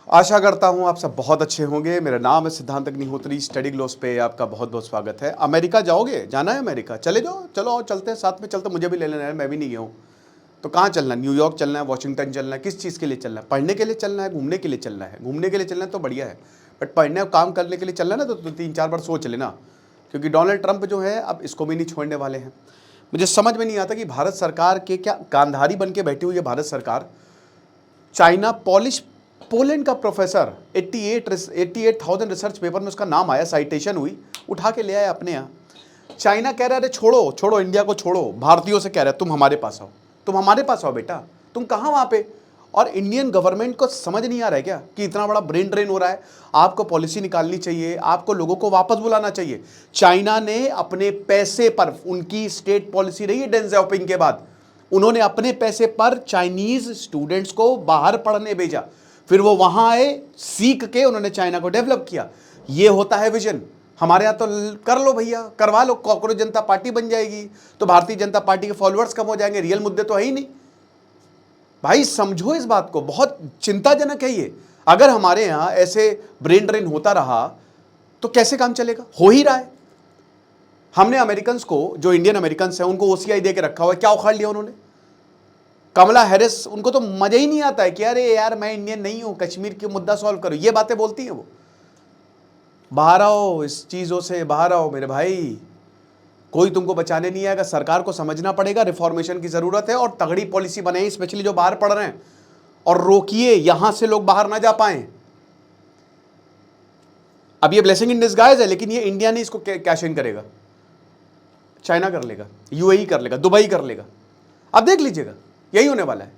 आशा करता हूँ आप सब बहुत अच्छे होंगे। मेरा नाम है सिद्धांत अग्निहोत्री। स्टडी ग्लोस पे आपका बहुत बहुत स्वागत है। अमेरिका जाओगे? जाना है अमेरिका? चले जाओ, चलो आओ, चलते हैं साथ में। चलते, मुझे भी ले लेना है, मैं भी नहीं गया हूँ। तो कहाँ चलना है? न्यूयॉर्क चलना है, वॉशिंगटन चलना है? किस चीज़ के लिए चलना है? पढ़ने के लिए चलना है, घूमने के लिए चलना है? घूमने के लिए चलना है तो बढ़िया है, बट पढ़ने और काम करने के लिए चलना है ना तो 3-4 बार सोच लेना, क्योंकि डोनाल्ड ट्रंप जो है अब इसको भी नहीं छोड़ने वाले हैं। मुझे समझ में नहीं आता कि भारत सरकार के क्या गांधारी बन के बैठी हुई है भारत सरकार। चाइना पोलैंड का प्रोफेसर 88,000 रिसर्च पेपर में उसका नाम आया, साइटेशन हुई, उठा के ले आया अपने यहाँ। चाइना कह रहा है अरे छोड़ो छोड़ो, इंडिया को छोड़ो, भारतीयों से कह रहा है तुम हमारे पास आओ, तुम हमारे पास आओ बेटा, तुम कहाँ वहाँ पे। और इंडियन गवर्नमेंट को समझ नहीं आ रहा है क्या कि इतना बड़ा ब्रेन ड्रेन हो रहा है? आपको पॉलिसी निकालनी चाहिए, आपको लोगों को वापस बुलाना चाहिए। चाइना ने अपने पैसे पर, उनकी स्टेट पॉलिसी रही है डेंग ज़ाओपिंग के बाद, उन्होंने अपने पैसे पर चाइनीज स्टूडेंट्स को बाहर पढ़ने भेजा, फिर वो वहां आए, सीख के उन्होंने चाइना को डेवलप किया। ये होता है विजन। हमारे यहाँ तो कर लो भैया, करवा लो, कॉकरोच जनता पार्टी बन जाएगी तो भारतीय जनता पार्टी के फॉलोअर्स कम हो जाएंगे, रियल मुद्दे तो है ही नहीं। भाई समझो इस बात को, बहुत चिंताजनक है ये। अगर हमारे यहाँ ऐसे ब्रेन ड्रेन होता रहा तो कैसे काम चलेगा? हो ही रहा है। हमने अमेरिकन को, जो इंडियन अमेरिकन हैं, उनको ओसीआई दे के रखा हुआ है, क्या उखाड़ लिया उन्होंने? कमला हैरिस, उनको तो मजा ही नहीं आता है कि अरे यार मैं इंडियन नहीं हूं, कश्मीर की मुद्दा सॉल्व करो, ये बातें बोलती हैं वो। बाहर आओ, इस चीजों से बाहर आओ मेरे भाई, कोई तुमको बचाने नहीं आएगा। सरकार को समझना पड़ेगा रिफॉर्मेशन की जरूरत है और तगड़ी पॉलिसी बने, स्पेशली जो बाहर पढ़ रहे हैं, और रोकिए यहां से लोग बाहर ना जा पाए। अब ये ब्लेसिंग इन डिस्गाइज है, लेकिन ये इंडिया नहीं इसको कैश इन करेगा, चाइना कर लेगा, यूएई कर लेगा, दुबई कर लेगा। अब देख लीजिएगा, यही होने वाला है।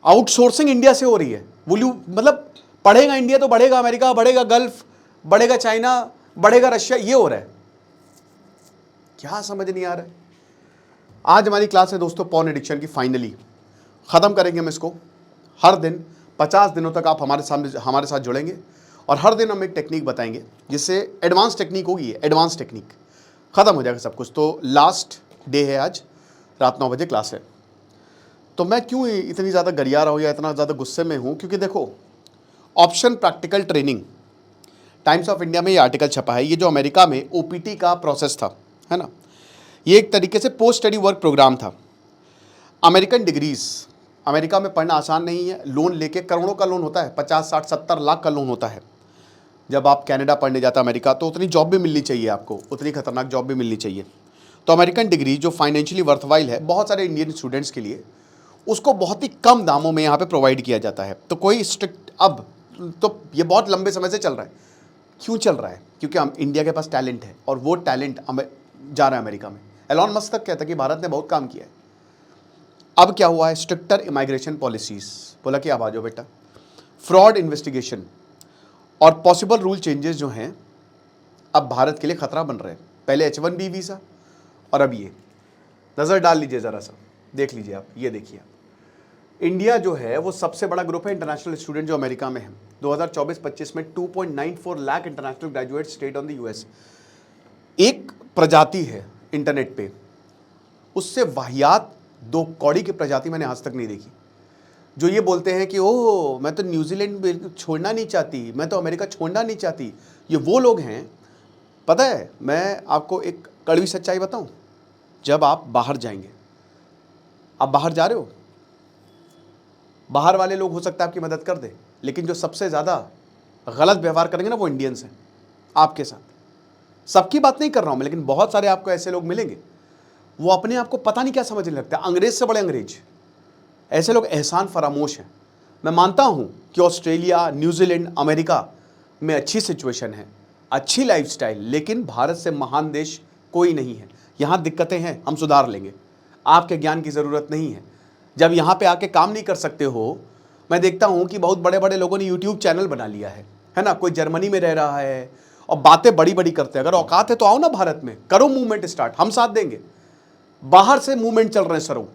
आउटसोर्सिंग इंडिया से हो रही है। मतलब पढ़ेगा इंडिया तो बढ़ेगा अमेरिका, बढ़ेगा गल्फ, बढ़ेगा चाइना, बढ़ेगा रशिया, ये हो रहा है। क्या समझ नहीं आ रहा है। आज हमारी क्लास है दोस्तों पॉर्न एडिक्शन की, फाइनली खत्म करेंगे हम इसको। हर दिन 50 दिनों तक आप हमारे साथ जुड़ेंगे और हर दिन हम एक टेक्निक बताएंगे, जिससे एडवांस टेक्निक होगी, एडवांस टेक्निक, खत्म हो जाएगा सब कुछ। तो लास्ट डे है आज, रात 9 बजे क्लास है। तो मैं क्यों इतनी ज़्यादा गरिया रहा हूँ या इतना ज़्यादा गुस्से में हूँ? क्योंकि देखो, option practical training, times of India में ये आर्टिकल छपा है। ये जो अमेरिका में ओपीटी का प्रोसेस था, है ना, ये एक तरीके से पोस्ट स्टडी वर्क प्रोग्राम था। अमेरिकन डिग्रीज, अमेरिका में पढ़ना आसान नहीं है। लोन लेके, करोड़ों का लोन होता है, 50, 60, 70 लाख का लोन होता है। जब आप कनाडा पढ़ने जाते हैं अमेरिका, तो उतनी जॉब भी मिलनी चाहिए आपको, उतनी खतरनाक जॉब भी मिलनी चाहिए। तो अमेरिकन डिग्री जो फाइनेंशियली वर्थवाइल है बहुत सारे इंडियन स्टूडेंट्स के लिए, उसको बहुत ही कम दामों में यहाँ पे प्रोवाइड किया जाता है। तो कोई स्ट्रिक्ट, अब तो ये बहुत लंबे समय से चल रहा है। क्यों चल रहा है? क्योंकि हम, इंडिया के पास टैलेंट है और वो टैलेंट जा रहा है अमेरिका में। एलॉन मस्क तक कहता है कि भारत ने बहुत काम किया है। अब क्या हुआ है? स्ट्रिक्टर इमिग्रेशन पॉलिसीज, बोला कि अब आ जाओ बेटा। फ्रॉड इन्वेस्टिगेशन और पॉसिबल रूल चेंजेस जो हैं, अब भारत के लिए खतरा बन रहे हैं। पहले H1B वीज़ा और अब ये। नज़र डाल लीजिए ज़रा सा, देख लीजिए आप, ये देखिए आप। इंडिया जो है वो सबसे बड़ा ग्रुप है इंटरनेशनल स्टूडेंट जो अमेरिका में है। 2024-25 में 2.94 lakh international graduate state on the US. एक प्रजाति है इंटरनेट पे, उससे वाहियात 2 कौड़ी की प्रजाति मैंने आज तक नहीं देखी। जो ये बोलते हैं कि ओह मैं तो न्यूजीलैंड छोड़ना नहीं चाहती, मैं तो अमेरिका छोड़ना नहीं चाहती, ये वो लोग हैं। पता है, मैं आपको एक कड़वी सच्चाई बताऊं, जब आप बाहर जाएंगे, आप बाहर जा रहे हो, बाहर वाले लोग हो सकता है आपकी मदद कर दे, लेकिन जो सबसे ज़्यादा गलत व्यवहार करेंगे ना, वो इंडियंस हैं आपके साथ। सबकी बात नहीं कर रहा हूं मैं, लेकिन बहुत सारे आपको ऐसे लोग मिलेंगे, वो अपने आप को पता नहीं क्या समझने लगते हैं, अंग्रेज से बड़े अंग्रेज। ऐसे लोग एहसान फरामोश हैं। मैं मानता हूं कि ऑस्ट्रेलिया, न्यूजीलैंड, अमेरिका में अच्छी सिचुएशन है, अच्छी लाइफस्टाइल, लेकिन भारत से महान देश कोई नहीं है। यहाँ दिक्कतें हैं, हम सुधार लेंगे। आपके ज्ञान की ज़रूरत नहीं है। जब यहाँ पे आके काम नहीं कर सकते हो, मैं देखता हूँ कि बहुत बड़े बड़े लोगों ने यूट्यूब चैनल बना लिया है ना। कोई जर्मनी में रह रहा है और बातें बड़ी बड़ी करते हैं। अगर औकात है तो आओ ना भारत में, करो मूवमेंट स्टार्ट, हम साथ देंगे। बाहर से मूवमेंट चल रहे हैं सरों,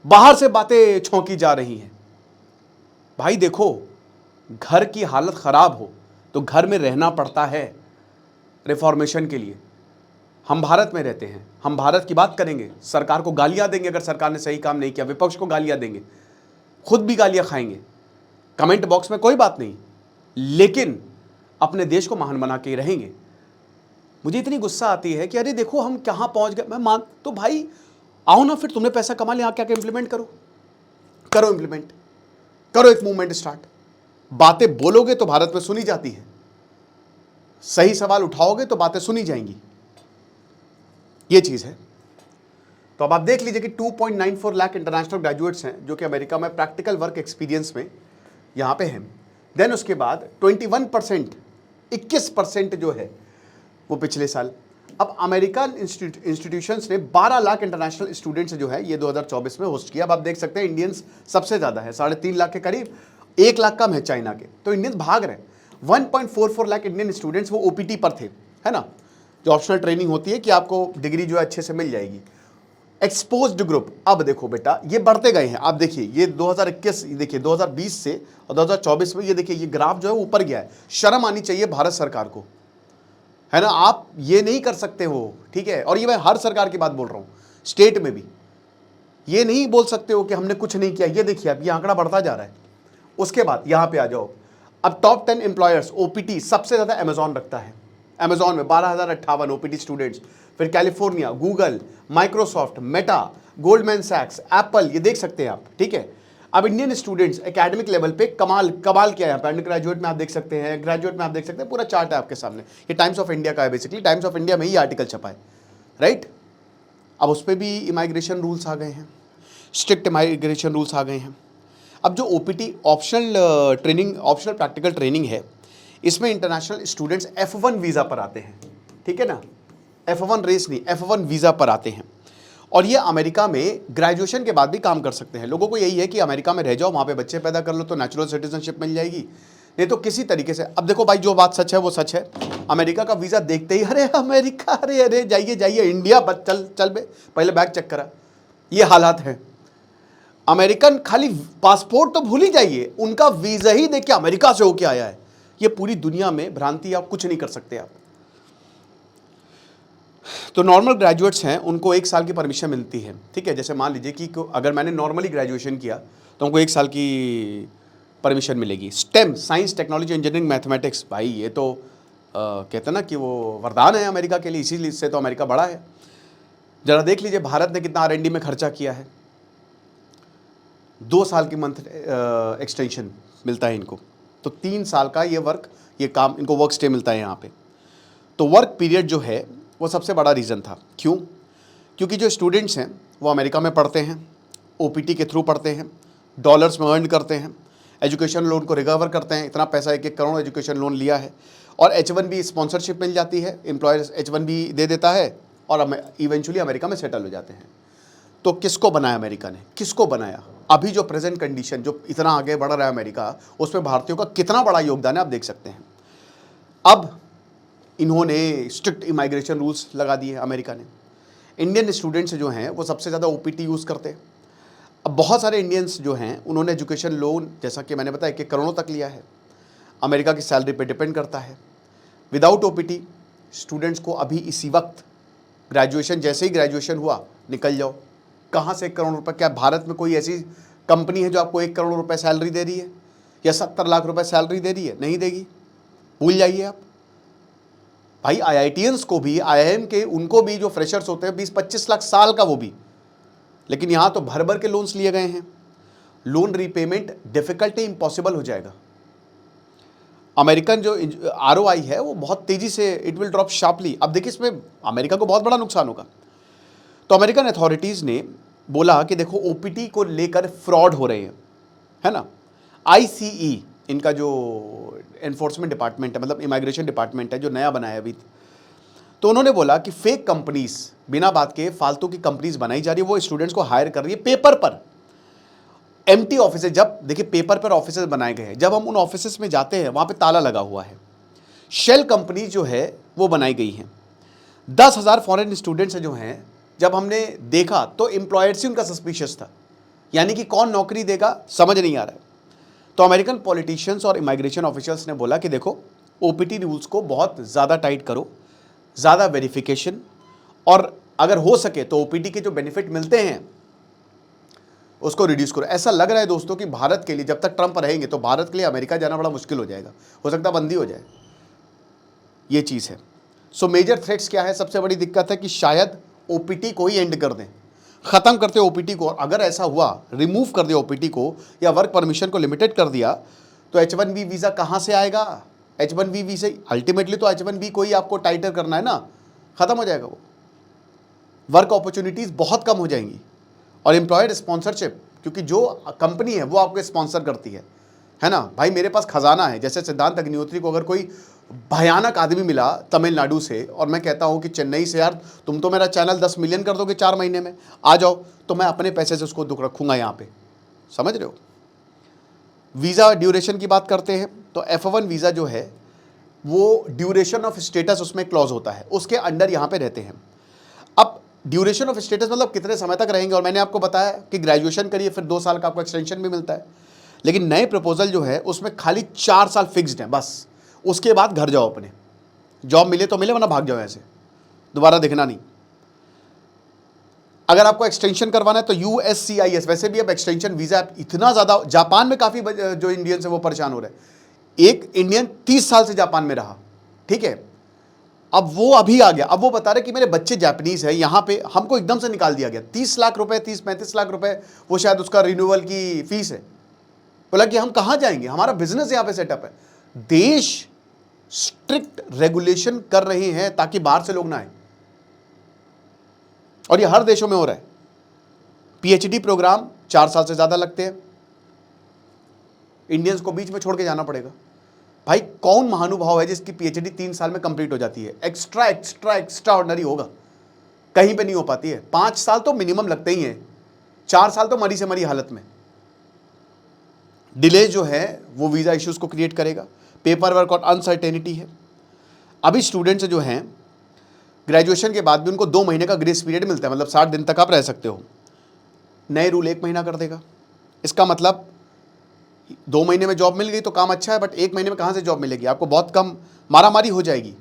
बाहर से बातें छौंकी जा रही हैं। भाई देखो, घर की हालत खराब हो तो घर में रहना पड़ता है रिफॉर्मेशन के लिए। हम भारत में रहते हैं, हम भारत की बात करेंगे, सरकार को गालियां देंगे अगर सरकार ने सही काम नहीं किया, विपक्ष को गालियां देंगे, खुद भी गालियां खाएंगे। कमेंट बॉक्स में कोई बात नहीं, लेकिन अपने देश को महान बना के ही रहेंगे। मुझे इतनी गुस्सा आती है कि अरे देखो हम कहाँ पहुंच गए। मैं मान तो भाई आओ ना, फिर तुमने पैसा कमा लिया, क्या क्या इंप्लीमेंट करो इंप्लीमेंट करो, एक मूवमेंट स्टार्ट। बातें बोलोगे तो भारत में सुनी जाती है, सही सवाल उठाओगे तो बातें सुनी जाएंगी, ये चीज है। तो अब आप देख लीजिए कि 2.94 लाख इंटरनेशनल ग्रेजुएट्स हैं जो कि अमेरिका में प्रैक्टिकल वर्क एक्सपीरियंस में यहां पे हैं। देन उसके बाद 21%, 21% जो है वो पिछले साल। अब अमेरिकन इंस्टीट्यूशंस ने 12 लाख इंटरनेशनल स्टूडेंट्स जो है ये 2024 में होस्ट किया। अब आप देख सकते हैं इंडियंस सबसे ज़्यादा है, 3.5 लाख के करीब, 1 लाख कम है चाइना के। तो इंडियंस भाग रहे हैं। 1.44 लाख इंडियन स्टूडेंट्स वो ओपीटी पर थे, है ना, जो ऑप्शनल ट्रेनिंग होती है कि आपको डिग्री जो है अच्छे से मिल जाएगी। एक्सपोज्ड ग्रुप, अब देखो बेटा ये बढ़ते गए हैं। आप देखिए ये 2021, देखिए 2020 से और 2024 में ये देखिए ये ग्राफ जो है ऊपर गया है। शर्म आनी चाहिए भारत सरकार को, है ना। आप ये नहीं कर सकते हो, ठीक है। और ये मैं हर सरकार की बात बोल रहा हूं, स्टेट में भी ये नहीं बोल सकते हो कि हमने कुछ नहीं किया। ये देखिए अब ये आंकड़ा बढ़ता जा रहा है। उसके बाद यहां पे आ जाओ, अब टॉप 10 एम्प्लॉयर्स ओपीटी सबसे ज्यादा अमेजॉन रखता है। अमेजॉन में 12,058 ओपीटी स्टूडेंट्स। फिर California, Google, Microsoft, Meta, Goldman सैक्स, एप्पल, ये देख सकते हैं आप, ठीक है। अब इंडियन स्टूडेंट्स एकेडमिक लेवल पे कमाल किया है। अंडर ग्रेजुएट में आप देख सकते हैं, ग्रेजुएट में आप देख सकते हैं, पूरा चार्ट है आपके सामने। ये टाइम्स ऑफ इंडिया का है, बेसिकली टाइम्स ऑफ इंडिया में ही आर्टिकल छपा है, राइट। अब उस पर भी इमाइग्रेशन रूल्स आ गए हैं, स्ट्रिक्ट इमाइग्रेशन रूल्स आ गए हैं। अब जो OPT optional training, optional practical training है, इसमें इंटरनेशनल स्टूडेंट्स F1 वीज़ा पर आते हैं, ठीक है ना। F1 रेस नहीं, F1 वीज़ा पर आते हैं। और ये अमेरिका में ग्रेजुएशन के बाद भी काम कर सकते हैं। लोगों को यही है कि अमेरिका में रह जाओ, वहाँ पे बच्चे पैदा कर लो तो नेचुरल सिटीजनशिप मिल जाएगी, नहीं तो किसी तरीके से। अब देखो भाई जो बात सच है वो सच है। अमेरिका का वीज़ा देखते ही अरे अमेरिका, अरे अरे जाइए जाइए इंडिया, बस चल बे, पहले बैग चेक करा। ये हालात हैं। अमेरिकन खाली पासपोर्ट तो भूल ही जाइए, उनका वीज़ा ही देख के अमेरिका से होके आया है। ये पूरी दुनिया में भ्रांति, आप कुछ नहीं कर सकते आप। तो नॉर्मल ग्रेजुएट्स हैं उनको 1 साल की परमिशन मिलती है, ठीक है। जैसे मान लीजिए कि अगर मैंने नॉर्मली ग्रेजुएशन किया तो हमको 1 साल की परमिशन मिलेगी। Stem, science, technology, engineering, mathematics, भाई ये तो कहते हैं ना कि वो वरदान है अमेरिका के लिए, इसीलिए इससे तो अमेरिका बड़ा है। जरा देख लीजिए भारत ने कितना R&D में खर्चा किया है। 2 साल की मंथ एक्सटेंशन मिलता है इनको, तो 3 साल का ये काम इनको वर्क स्टे मिलता है यहाँ पे। तो वर्क पीरियड जो है वो सबसे बड़ा रीज़न था। क्यों? क्योंकि जो स्टूडेंट्स हैं वो अमेरिका में पढ़ते हैं, ओपीटी के थ्रू पढ़ते हैं, डॉलर्स में अर्न करते हैं, एजुकेशन लोन को रिकवर करते हैं। इतना पैसा 1-1 करोड़ एजुकेशन लोन लिया है, और H1B स्पॉन्सरशिप मिल जाती है, एम्प्लॉयर्स H1B दे देता है, और इवेंचुअली अमेरिका में सेटल हो जाते हैं। तो किसको बनाया अमेरिका ने, किसको बनाया? अभी जो प्रेजेंट कंडीशन, जो इतना आगे बढ़ रहा है अमेरिका, उसमें भारतीयों का कितना बड़ा योगदान है आप देख सकते हैं। अब इन्होंने स्ट्रिक्ट इमाइग्रेशन रूल्स लगा दिए अमेरिका ने। इंडियन स्टूडेंट्स जो हैं वो सबसे ज़्यादा ओपीटी यूज़ करते हैं। अब बहुत सारे इंडियंस जो हैं उन्होंने एजुकेशन लोन, जैसा कि मैंने बताया, 1 करोड़ तक लिया है। अमेरिका की सैलरी पे डिपेंड करता है। विदाउट ओपीटी स्टूडेंट्स को अभी इसी वक्त ग्रेजुएशन, जैसे ही ग्रेजुएशन हुआ निकल जाओ। कहाँ से 1 करोड़ रुपये? क्या भारत में कोई ऐसी कंपनी है जो आपको 1 करोड़ रुपये सैलरी दे रही है या 70 लाख रुपए सैलरी दे रही है? नहीं देगी, भूल जाइए आप। भाई IITians को भी, IIM के उनको भी जो फ्रेशर्स होते हैं 20-25 लाख साल का, वो भी। लेकिन यहाँ तो भर भर के लोन्स लिए गए हैं। लोन रीपेमेंट डिफिकल्ट, इम्पॉसिबल हो जाएगा। अमेरिकन जो ROI है वो बहुत तेजी से, इट विल ड्रॉप शार्पली। अब देखिए इसमें अमेरिका को बहुत बड़ा नुकसान होगा। तो अमेरिकन अथॉरिटीज़ ने बोला कि देखो ओपीटी को लेकर फ्रॉड हो रहे हैं, है ना। ICE इनका जो एनफोर्समेंट डिपार्टमेंट है, मतलब इमाइग्रेशन डिपार्टमेंट है जो नया बनाया है अभी, तो उन्होंने बोला कि फेक कंपनीज, बिना बात के फालतू की कंपनीज बनाई जा रही है, वो स्टूडेंट्स को हायर कर रही है पेपर पर। एम्प्टी ऑफिस, जब देखिए पेपर पर ऑफिस बनाए गए हैं, जब हम उन ऑफिस में जाते हैं वहाँ पे ताला लगा हुआ है। शेल कंपनी जो है वो बनाई गई हैं। 10,000 फॉरेन स्टूडेंट्स जो हैं, जब हमने देखा तो एम्प्लॉयर्स ही उनका सस्पिशियस था, यानी कि कौन नौकरी देगा समझ नहीं आ रहा है। तो अमेरिकन पॉलिटिशियंस और इमाइग्रेशन ऑफिशियल्स ने बोला कि देखो ओपीटी रूल्स को बहुत ज़्यादा टाइट करो, ज़्यादा वेरिफिकेशन, और अगर हो सके तो ओपीटी के जो बेनिफिट मिलते हैं उसको रिड्यूस करो। ऐसा लग रहा है दोस्तों कि भारत के लिए जब तक ट्रंप रहेंगे तो भारत के लिए अमेरिका जाना बड़ा मुश्किल हो जाएगा, हो सकता है बंदी हो जाए, ये चीज़ है। सो मेजर थ्रेट्स क्या है? सबसे बड़ी दिक्कत है कि शायद ओपीटी को ही एंड कर दें, ख़त्म करते ओपीटी को। और अगर ऐसा हुआ, रिमूव कर दिया ओपीटी को या वर्क परमिशन को लिमिटेड कर दिया, तो H1B वीज़ा कहाँ से आएगा? H1B वीज़ा अल्टीमेटली तो H1B को ही आपको टाइटर करना है ना, ख़त्म हो जाएगा वो। वर्क अपॉर्चुनिटीज़ बहुत कम हो जाएंगी। और एम्प्लॉयर स्पॉन्सरशिप, क्योंकि जो कंपनी है वो आपको स्पॉन्सर करती है ना भाई। मेरे पास खजाना है, जैसे सिद्धांत अग्निहोत्री को अगर कोई भयानक आदमी मिला तमिलनाडु से और मैं कहता हूं कि चेन्नई से, यार तुम तो मेरा चैनल 10 मिलियन कर दोगे 4 महीने में, आ जाओ, तो मैं अपने पैसे से उसको दुख रखूंगा यहाँ पे, समझ रहे हो। वीज़ा ड्यूरेशन की बात करते हैं तो F1 वीज़ा जो है वो ड्यूरेशन ऑफ स्टेटस, उसमें क्लॉज होता है, उसके अंडर यहाँ पे रहते हैं। अब ड्यूरेशन ऑफ स्टेटस मतलब कितने समय तक रहेंगे, और मैंने आपको बताया कि ग्रेजुएशन करिए फिर 2 साल का आपको एक्सटेंशन भी मिलता है। लेकिन नए प्रपोजल जो है उसमें खाली 4 साल फिक्स्ड है बस, उसके बाद घर जाओ अपने, जॉब मिले तो मिले वरना भाग जाओ, ऐसे दोबारा दिखना नहीं। अगर आपको एक्सटेंशन करवाना है तो USCIS, वैसे भी अब एक्सटेंशन वीज़ा इतना ज़्यादा, जापान में काफ़ी जो इंडियंस है वो परेशान हो रहे हैं। एक इंडियन 30 साल से जापान में रहा, ठीक है, अब वो अभी आ गया, अब वो बता रहे कि मेरे बच्चे जापानीज है, यहाँ पे हमको एकदम से निकाल दिया गया। 30 लाख रुपए, 30-35 लाख रुपए वो शायद उसका रिन्यूअल की फीस है। बोला कि हम कहाँ जाएंगे, हमारा बिजनेस यहाँ पे सेटअप है। देश स्ट्रिक्ट रेगुलेशन कर रहे हैं ताकि बाहर से लोग ना आए, और ये हर देशों में हो रहा है। PhD प्रोग्राम 4 साल से ज्यादा लगते हैं, इंडियंस को बीच में छोड़ के जाना पड़ेगा। भाई कौन महानुभाव है जिसकी PhD 3 साल में कंप्लीट हो जाती है? एक्स्ट्रा एक्स्ट्रा एक्स्ट्रा ऑर्डिनरी होगा, कहीं पे नहीं हो पाती है। 5 साल तो मिनिमम लगते ही हैं, 4 साल तो मरी से मरी हालत में। डिले जो है वो वीज़ा इश्यूज़ को क्रिएट करेगा, पेपर वर्क और अनसर्टेनिटी है। अभी स्टूडेंट्स जो हैं ग्रेजुएशन के बाद भी उनको 2 महीने का ग्रेस पीरियड मिलता है, मतलब 60 दिन तक आप रह सकते हो। नए रूल 1 महीना कर देगा। इसका मतलब 2 महीने में जॉब मिल गई तो काम अच्छा है, बट 1 महीने में कहाँ से जॉब मिलेगी आपको? बहुत कम मारामारी हो जाएगी।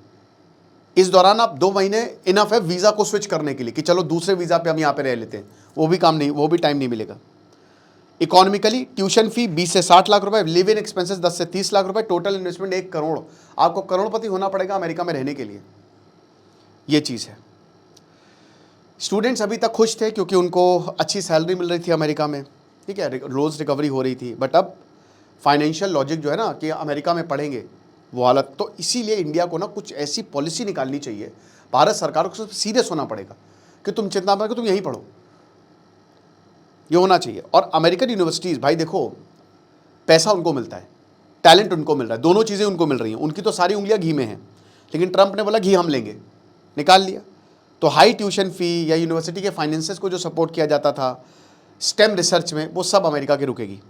इस दौरान आप 2 महीने इनफ है वीज़ा को स्विच करने के लिए कि चलो दूसरे वीज़ा पे हम यहाँ पे रह लेते हैं, वो भी काम नहीं, वो भी टाइम नहीं मिलेगा। इकोनॉमिकली ट्यूशन फी 20 से 60 लाख रुपए, लिव इन एक्सपेंसेस 10 से 30 लाख रुपए, टोटल इन्वेस्टमेंट 1 करोड़। आपको करोड़पति होना पड़ेगा अमेरिका में रहने के लिए, ये चीज़ है। स्टूडेंट्स अभी तक खुश थे क्योंकि उनको अच्छी सैलरी मिल रही थी अमेरिका में, ठीक है, रोज़ रिकवरी हो रही थी। बट अब फाइनेंशियल लॉजिक जो है ना कि अमेरिका में पढ़ेंगे वो हालत, तो इसीलिए इंडिया को ना कुछ ऐसी पॉलिसी निकालनी चाहिए, भारत सरकार को सीरियस होना पड़ेगा कि तुम चिंता मत करो, तुम यहीं पढ़ो, ये होना चाहिए। और अमेरिकन यूनिवर्सिटीज़, भाई देखो पैसा उनको मिलता है, टैलेंट उनको मिल रहा है, दोनों चीज़ें उनको मिल रही हैं। उनकी तो सारी उंगलियां घी में हैं, लेकिन ट्रंप ने बोला घी हम लेंगे, निकाल लिया। तो हाई ट्यूशन फ़ी या यूनिवर्सिटी के फाइनेंसेस को जो सपोर्ट किया जाता था स्टेम रिसर्च में, वो सब अमेरिका की रुकेगी।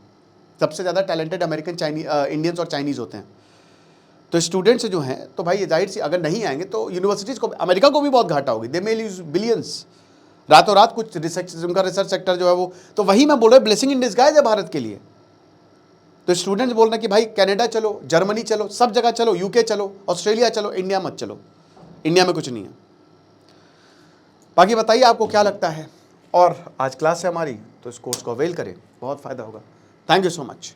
सबसे ज़्यादा टैलेंटेड अमेरिकन इंडियंस और चाइनीज़ होते हैं। तो स्टूडेंट्स जो हैं, तो भाई ये जाहिर सी अगर नहीं आएंगे तो यूनिवर्सिटीज़ को, अमेरिका को भी बहुत घाटा होगी। दे मे लूज बिलियंस, रातों रात कुछ रिसर्च, उनका रिसर्च सेक्टर जो है वो, तो वही मैं बोल रहा हूँ ब्लेसिंग इन डिस्गाइज है भारत के लिए। तो स्टूडेंट्स बोल रहे हैं कि भाई कनाडा चलो, जर्मनी चलो, सब जगह चलो, UK चलो, ऑस्ट्रेलिया चलो, इंडिया मत चलो, इंडिया में कुछ नहीं है। बाकी बताइए आपको क्या लगता है। और आज क्लास है हमारी, तो इस कोर्स को अवेल करें, बहुत फ़ायदा होगा। Thank you so much.